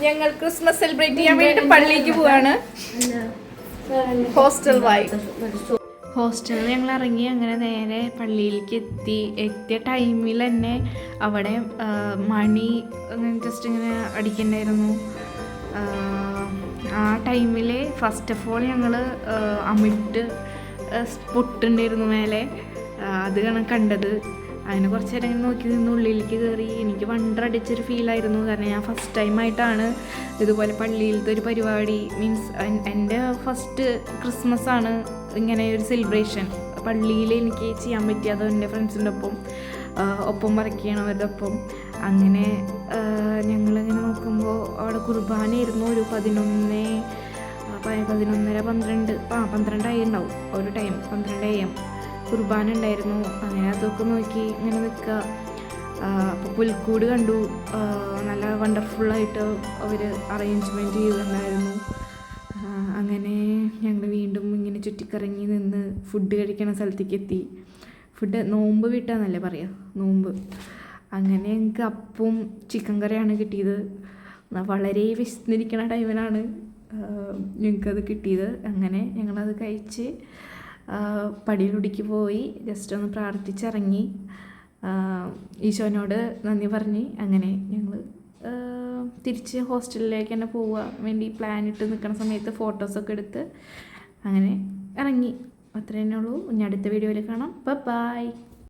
ഞങ്ങൾ Christmas celebrate ചെയ്യാൻ വേണ്ടി പള്ളിക്ക് പോവാണ്. ഹോസ്റ്റൽ ഹോസ്റ്റലിൽ ഞങ്ങൾ ഇറങ്ങി അങ്ങനെ നേരെ പള്ളിയിലേക്ക് എത്തിയ ടൈമിൽ തന്നെ അവിടെ മണി ജസ്റ്റ് ഇങ്ങനെ അടിക്കണ്ടായിരുന്നു. ആ ടൈമിൽ ഫസ്റ്റ് ഓഫ് ഓൾ ഞങ്ങൾ അമിട്ട് പൊട്ടുണ്ടായിരുന്നു മേലെ. അത് കണ്ടത്. അതിന് കുറച്ച് നേരം ഇങ്ങനെ നോക്കി നിന്ന് ഉള്ളിലേക്ക് കയറി. എനിക്ക് വണ്ടറടിച്ചൊരു ഫീലായിരുന്നു. കാരണം ഞാൻ ഫസ്റ്റ് ടൈമായിട്ടാണ് ഇതുപോലെ പള്ളിയിലത്തെ ഒരു പരിപാടി, മീൻസ് എൻ്റെ ഫസ്റ്റ് ക്രിസ്മസ് ആണ് ഇങ്ങനെ ഒരു സെലിബ്രേഷൻ പള്ളിയിൽ എനിക്ക് ചെയ്യാൻ പറ്റിയത്. എൻ്റെ ഫ്രണ്ട്സിൻ്റെ ഒപ്പം വർക്ക് ചെയ്യണവരുടെ ഒപ്പം. അങ്ങനെ ഞങ്ങളിങ്ങനെ നോക്കുമ്പോൾ അവിടെ കുർബാനയായിരുന്നു. ഒരു 11:30 12 ആയി ഉണ്ടാവും ഒരു ടൈം. 12 AM കുർബാന ഉണ്ടായിരുന്നു. അങ്ങനെ അതൊക്കെ നോക്കി ഇങ്ങനെ നിൽക്കുക. അപ്പോൾ പുൽക്കൂട് കണ്ടു. നല്ല വണ്ടർഫുള്ളായിട്ട് അവർ അറേഞ്ച്മെൻറ്റ് ചെയ്തിട്ടുണ്ടായിരുന്നു. അങ്ങനെ ഞങ്ങൾ വീണ്ടും ഇങ്ങനെ ചുറ്റിക്കറങ്ങി നിന്ന് ഫുഡ് കഴിക്കണ സ്ഥലത്തേക്ക് എത്തി. ഫുഡ് നോമ്പ് വീട്ടാന്നല്ലേ പറയുക, നോമ്പ്. അങ്ങനെ ഞങ്ങൾക്ക് അപ്പവും ചിക്കൻ കറിയാണ് കിട്ടിയത്. വളരെ വിശന്നിരിക്കണ ടൈമിലാണ് ഞങ്ങൾക്കത് കിട്ടിയത്. അങ്ങനെ ഞങ്ങളത് കഴിച്ച് പടിയിലൂടിക്ക് പോയി ജസ്റ്റ് ഒന്ന് പ്രാർത്ഥിച്ചിറങ്ങി ഈശോനോട് നന്ദി പറഞ്ഞ് അങ്ങനെ ഞങ്ങൾ തിരിച്ച് ഹോസ്റ്റലിലേക്ക് തന്നെ പോവാൻ വേണ്ടി പ്ലാൻ ഇട്ട് നിൽക്കുന്ന സമയത്ത് ഫോട്ടോസൊക്കെ എടുത്ത് അങ്ങനെ ഇറങ്ങി. അത്രേ തന്നെ ഉള്ളൂ. ഇനി അടുത്ത വീഡിയോയിൽ കാണാം. ബൈ.